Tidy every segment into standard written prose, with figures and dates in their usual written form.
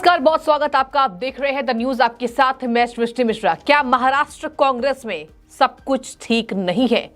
नमस्कार, बहुत स्वागत आपका। आप देख रहे हैं द न्यूज, आपके साथ मैं सृष्टि मिश्रा। क्या महाराष्ट्र कांग्रेस में सब कुछ ठीक नहीं है?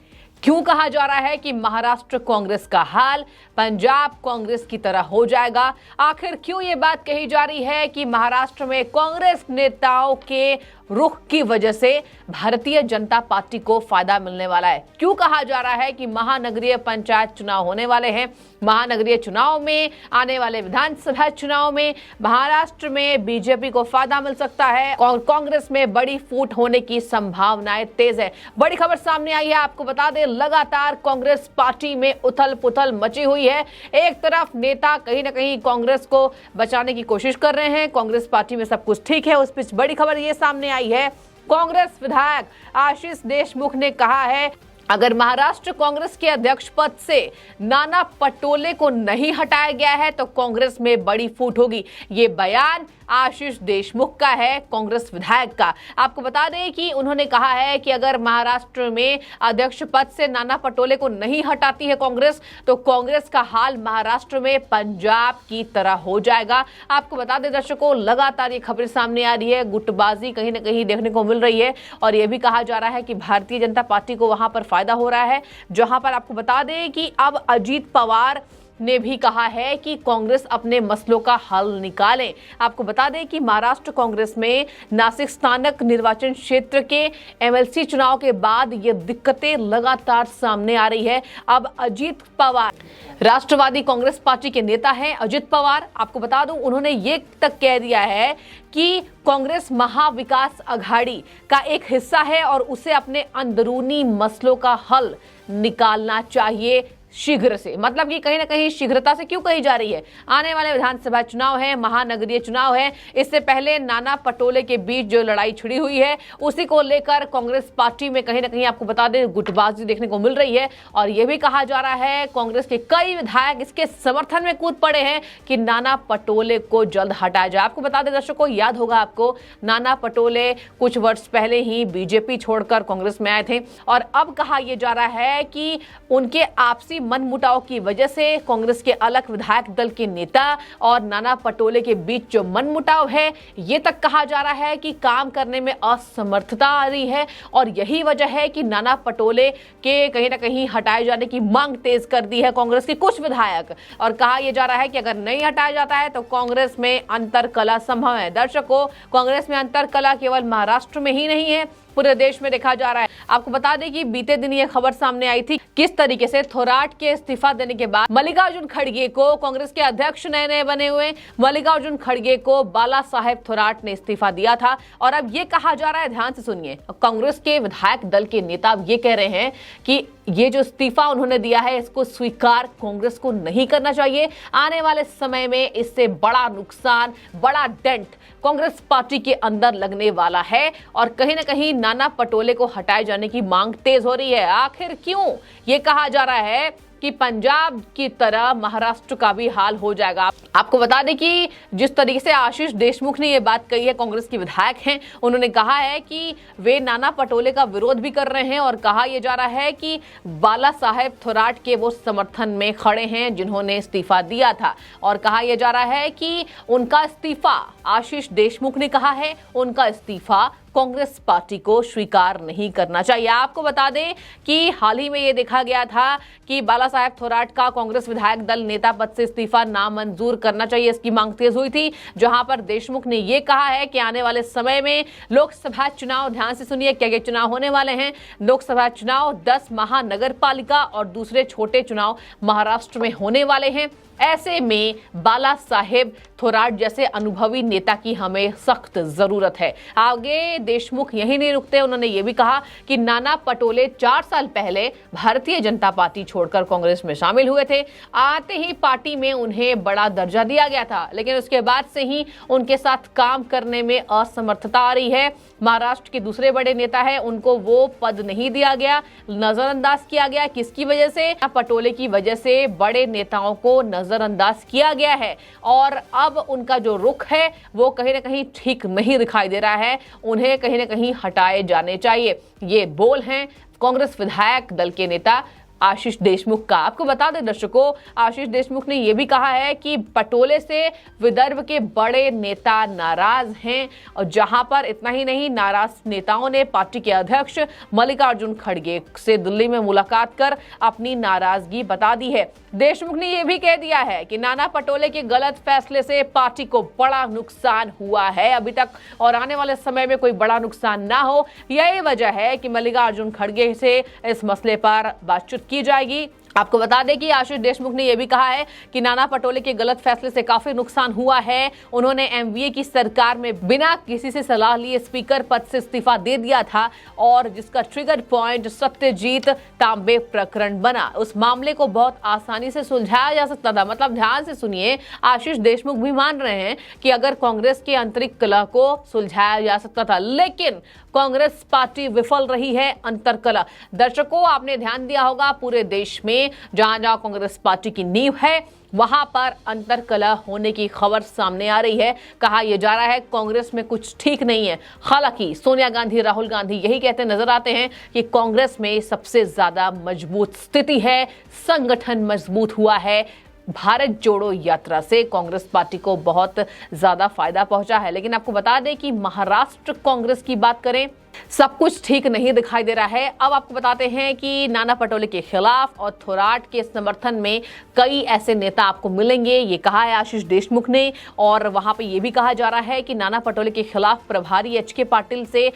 क्यों कहा जा रहा है कि महाराष्ट्र कांग्रेस का हाल पंजाब कांग्रेस की तरह हो जाएगा? आखिर क्यों ये बात कही जा रही है कि महाराष्ट्र में कांग्रेस नेताओं के रुख की वजह से भारतीय जनता पार्टी को फायदा मिलने वाला है? क्यों कहा जा रहा है कि महानगरीय पंचायत चुनाव होने वाले हैं? महानगरीय चुनाव में, आने वाले विधानसभा चुनाव में महाराष्ट्र में बीजेपी को फायदा मिल सकता है और कांग्रेस में बड़ी फूट होने की संभावनाएं तेज है। बड़ी खबर सामने आई है, आपको बता दें, लगातार कांग्रेस पार्टी में उथल पुथल मची हुई है। एक तरफ नेता कहीं ना कहीं कांग्रेस को बचाने की कोशिश कर रहे हैं, कांग्रेस पार्टी में सब कुछ ठीक है। उस बीच बड़ी खबर ये सामने आई है, कांग्रेस विधायक आशीष देशमुख ने कहा है अगर महाराष्ट्र कांग्रेस के अध्यक्ष पद से नाना पटोले को नहीं हटाया गया है तो कांग्रेस में बड़ी फूट होगी। ये बयान आशीष देशमुख का है, कांग्रेस विधायक का। आपको बता दें कि उन्होंने कहा है कि अगर महाराष्ट्र में अध्यक्ष पद से नाना पटोले को नहीं हटाती है कांग्रेस तो कांग्रेस का हाल महाराष्ट्र में पंजाब की तरह हो जाएगा। आपको बता दें दर्शकों, लगातार ये खबरें सामने आ रही है, गुटबाजी कहीं ना कहीं देखने को मिल रही है और यह भी कहा जा रहा है कि भारतीय जनता पार्टी को वहां पर फायदा हो रहा है। जहां पर आपको बता दें कि अब अजीत पवार ने भी कहा है कि कांग्रेस अपने मसलों का हल निकाले। आपको बता दें कि महाराष्ट्र कांग्रेस में नासिक स्थानक निर्वाचन क्षेत्र के एमएलसी चुनाव के बाद ये दिक्कतें लगातार सामने आ रही है। अब अजीत पवार, राष्ट्रवादी कांग्रेस पार्टी के नेता हैं अजित पवार, आपको बता दूं उन्होंने ये तक कह दिया है कि कांग्रेस महाविकास आघाड़ी का एक हिस्सा है और उसे अपने अंदरूनी मसलों का हल निकालना चाहिए शीघ्र से। मतलब कि कहीं ना कहीं शीघ्रता से क्यों कही जा रही है? आने वाले विधानसभा चुनाव है, महानगरीय चुनाव है, इससे पहले नाना पटोले के बीच जो लड़ाई छिड़ी हुई है उसी को लेकर कांग्रेस पार्टी में कहीं ना कहीं आपको बता दें गुटबाजी देखने को मिल रही है और यह भी कहा जा रहा है कांग्रेस के कई विधायक इसके समर्थन में कूद पड़े हैं कि नाना पटोले को जल्द हटाया जाए। आपको बता दें दर्शकों, याद होगा आपको, नाना पटोले कुछ वर्ष पहले ही बीजेपी छोड़कर कांग्रेस में आए थे और अब कहा यह जा रहा है कि उनके आपसी मनमुटाव की वजह से कांग्रेस के अलग विधायक दल के नेता और नाना पटोले के बीच जो मनमुटाव है ये तक कहा जा रहा है कि काम करने में असमर्थता आ रही है और यही वजह है कि नाना पटोले के कहीं ना कहीं हटाए जाने की मांग तेज कर दी है कांग्रेस के कुछ विधायक और कहा यह जा रहा है कि अगर नहीं हटाया जाता है तो कांग्रेस में अंतरकलह संभव है। दर्शकों, कांग्रेस में अंतरकलह केवल महाराष्ट्र में ही नहीं है, पूरे देश में देखा जा रहा है। आपको बता दें कि बीते दिन ये खबर सामने आई थी किस तरीके से थोराट के इस्तीफा देने के बाद मल्लिकार्जुन खड़गे को, कांग्रेस के अध्यक्ष नए नए बने हुए मल्लिकार्जुन खड़गे को बाला साहेब थोराट ने इस्तीफा दिया था और अब ये कहा जा रहा है, ध्यान से सुनिए, कांग्रेस के विधायक दल के नेता अब ये कह रहे हैं कि ये जो इस्तीफा उन्होंने दिया है इसको स्वीकार कांग्रेस को नहीं करना चाहिए। आने वाले समय में इससे बड़ा नुकसान, बड़ा डेंट कांग्रेस पार्टी के अंदर लगने वाला है और कहीं ना कहीं नाना पटोले को हटाए जाने की मांग तेज हो रही है। आखिर क्यों ये कहा जा रहा है कि पंजाब की तरह महाराष्ट्र का भी हाल हो जाएगा? आपको बता दें कि जिस तरीके से आशीष देशमुख ने यह बात कही है, कांग्रेस के विधायक हैं, उन्होंने कहा है कि वे नाना पटोले का विरोध भी कर रहे हैं और कहा यह जा रहा है कि बाला साहेब थोराट के वो समर्थन में खड़े हैं जिन्होंने इस्तीफा दिया था और कहा यह जा रहा है कि उनका इस्तीफा, आशीष देशमुख ने कहा है, उनका इस्तीफा कांग्रेस पार्टी को स्वीकार नहीं करना चाहिए। आपको बता दें कि हाल ही में यह देखा गया था कि बाला साहेब थोराट का कांग्रेस विधायक दल नेता पद से इस्तीफा नामंजूर करना चाहिए, इसकी मांग तेज हुई थी। जहां पर देशमुख ने यह कहा है कि आने वाले समय में लोकसभा चुनाव, ध्यान से सुनिए क्या क्या चुनाव होने वाले हैं, लोकसभा चुनाव, 10 महानगर पालिका और दूसरे छोटे चुनाव महाराष्ट्र में होने वाले हैं। ऐसे में बाला साहेब थोराट जैसे अनुभवी नेता की हमें सख्त जरूरत है। आगे देशमुख यही नहीं रुकते, उन्होंने ये भी कहा कि नाना पटोले 4 साल पहले भारतीय जनता पार्टी छोड़कर कांग्रेस में शामिल हुए थे। आते ही पार्टी में उन्हें बड़ा दर्जा दिया गया था, लेकिन उसके बाद से ही उनके साथ काम करने में असमर्थता आ रही है। महाराष्ट्र के दूसरे बड़े नेता है, उनको वो पद नहीं दिया गया, नजरअंदाज किया गया। किसकी वजह से? पटोले की वजह से बड़े नेताओं को नजरअंदाज किया गया है और अब उनका जो रुख है वो कहीं ना कहीं ठीक नहीं दिखाई दे रहा है, उन्हें कहीं ना कहीं हटाए जाने चाहिए। ये बोल हैं कांग्रेस विधायक दल के नेता आशीष देशमुख का। आपको बता दें दर्शकों, आशीष देशमुख ने यह भी कहा है कि पटोले से विदर्भ के बड़े नेता नाराज हैं, और जहां पर इतना ही नहीं, नाराज नेताओं ने पार्टी के अध्यक्ष मल्लिकार्जुन खड़गे से दिल्ली में मुलाकात कर अपनी नाराजगी बता दी है। देशमुख ने यह भी कह दिया है कि नाना पटोले के गलत फैसले से पार्टी को बड़ा नुकसान हुआ है अभी तक, और आने वाले समय में कोई बड़ा नुकसान ना हो, यही वजह है कि मल्लिकार्जुन खड़गे से इस मसले पर बातचीत की जाएगी। आपको बता दें कि आशीष देशमुख ने यह भी कहा है कि नाना पटोले के गलत फैसले से काफी नुकसान हुआ है। उन्होंने एमवीए की सरकार में बिना किसी से सलाह लिए स्पीकर पद से इस्तीफा दे दिया था, और जिसका ट्रिगर पॉइंट सत्यजीत तांबे प्रकरण बना। उस मामले को बहुत आसानी से सुलझाया जा सकता था। मतलब ध्यान से सुनिए, आशीष देशमुख भी मान रहे हैं कि अगर कांग्रेस के आंतरिक कलह को सुलझाया जा सकता था, लेकिन कांग्रेस पार्टी विफल रही है अंतर्कलह। दर्शकों, आपने ध्यान दिया होगा, पूरे देश में जहां जहां कांग्रेस पार्टी की नींव है वहां पर अंतर्कलह होने की खबर सामने आ रही है। कहा यह जा रहा है कांग्रेस में कुछ ठीक नहीं है। हालांकि सोनिया गांधी, राहुल गांधी यही कहते नजर आते हैं कि कांग्रेस में सबसे ज्यादा मजबूत स्थिति है, संगठन मजबूत हुआ है। भारत जोड़ो यात्रा से कांग्रेस पार्टी को बहुत ज्यादा फायदा पहुंचा है। लेकिन आपको बता दें कि महाराष्ट्र कांग्रेस की बात करें, सब कुछ ठीक नहीं दिखाई दे रहा है। अब आपको बताते हैं कि नाना पटोले के खिलाफ और थोराट के समर्थन में कई ऐसे नेता आपको मिलेंगे, ये कहा है आशीष देशमुख ने। और वहां पे ये भी कहा जा रहा है कि नाना पटोले के खिलाफ प्रभारी एच के पाटिल से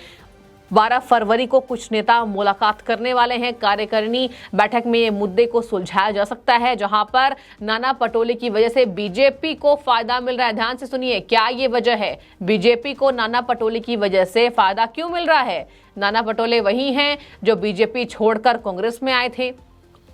12 फरवरी को कुछ नेता मुलाकात करने वाले हैं। कार्यकारिणी बैठक में ये मुद्दे को सुलझाया जा सकता है, जहां पर नाना पटोले की वजह से बीजेपी को फायदा मिल रहा है। ध्यान से सुनिए, क्या ये वजह है? बीजेपी को नाना पटोले की वजह से फायदा क्यों मिल रहा है? नाना पटोले वही हैं जो बीजेपी छोड़कर कांग्रेस में आए थे।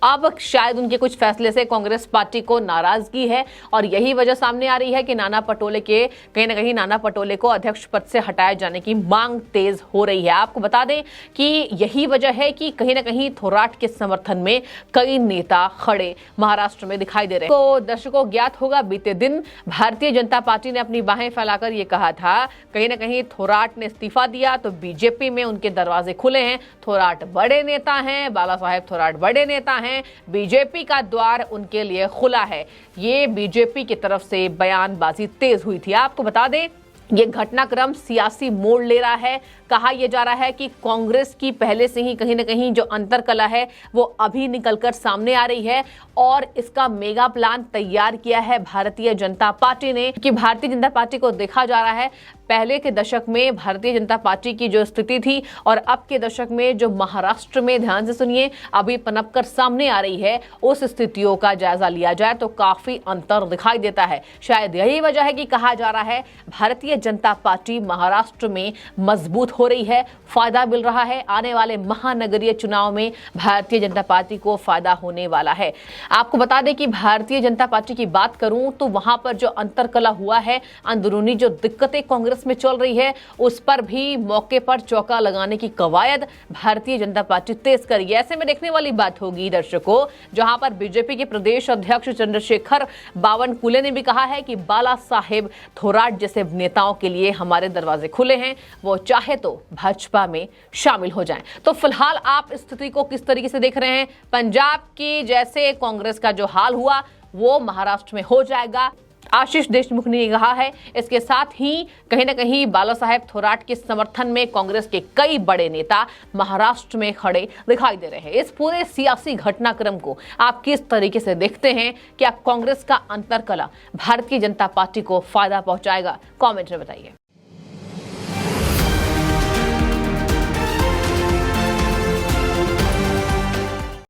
अब शायद उनके कुछ फैसले से कांग्रेस पार्टी को नाराजगी है, और यही वजह सामने आ रही है कि नाना पटोले के कहीं ना कहीं नाना पटोले को अध्यक्ष पद से हटाए जाने की मांग तेज हो रही है। आपको बता दें कि यही वजह है कि कहीं ना कहीं थोराट के समर्थन में कई नेता खड़े महाराष्ट्र में दिखाई दे रहे हैं। तो दर्शकों, ज्ञात होगा बीते दिन भारतीय जनता पार्टी ने अपनी बाहें फैलाकर ये कहा था, कहीं ना कहीं थोराट ने इस्तीफा दिया तो बीजेपी में उनके दरवाजे खुले हैं। थोराट बड़े नेता हैं, बाला साहेब थोराट बड़े नेता हैं, बीजेपी का द्वार उनके लिए खुला है। ये बीजेपी की तरफ से बयानबाजी तेज हुई थी। आपको बता दें, ये घटनाक्रम सियासी मोड़ ले रहा है। कहा यह जा रहा है कि कांग्रेस की पहले से ही कहीं ना कहीं जो अंतर्कलह है वो अभी निकलकर सामने आ रही है, और इसका मेगा प्लान तैयार किया है भारतीय जनता पार्टी ने। कि भारतीय जनता पार्टी को देखा जा रहा है, पहले के दशक में भारतीय जनता पार्टी की जो स्थिति थी और अब के दशक में जो महाराष्ट्र में, ध्यान से सुनिए, अभी पनपकर सामने आ रही है, उस स्थितियों का जायजा लिया जाए तो काफी अंतर दिखाई देता है। शायद यही वजह है कि कहा जा रहा है भारतीय जनता पार्टी महाराष्ट्र में मजबूत हो रही है, फायदा मिल रहा है। आने वाले महानगरीय चुनाव में भारतीय जनता पार्टी को फायदा होने वाला है। आपको बता दें कि भारतीय जनता पार्टी की बात करूं तो वहां पर जो अंतर्कलह हुआ है, अंदरूनी जो दिक्कतें कांग्रेस में चल रही है, उस पर भी मौके पर चौका लगाने की कवायद भारतीय जनता पार्टी तेज करी। ऐसे में देखने वाली बात होगी दर्शकों, जहां पर बीजेपी के प्रदेश अध्यक्ष चंद्रशेखर बावनकुले ने भी कहा है कि बाला साहेब थोराट जैसे नेताओं के लिए हमारे दरवाजे खुले हैं, वो चाहे तो भाजपा में शामिल हो जाएं। तो फिलहाल आप इस स्थिति को किस तरीके से देख रहे हैं? पंजाब की जैसे कांग्रेस का जो हाल हुआ वो महाराष्ट्र में हो जाएगा, आशीष देशमुख ने कहा है। इसके साथ ही कहीं ना कहीं बाला साहेब थोराट के समर्थन में कांग्रेस के कई बड़े नेता महाराष्ट्र में खड़े दिखाई दे रहे हैं। इस पूरे सियासी घटनाक्रम को आप किस तरीके से देखते हैं? क्या कांग्रेस का अंतर्कलह भारतीय जनता पार्टी को फायदा पहुंचाएगा? कमेंट में बताइए।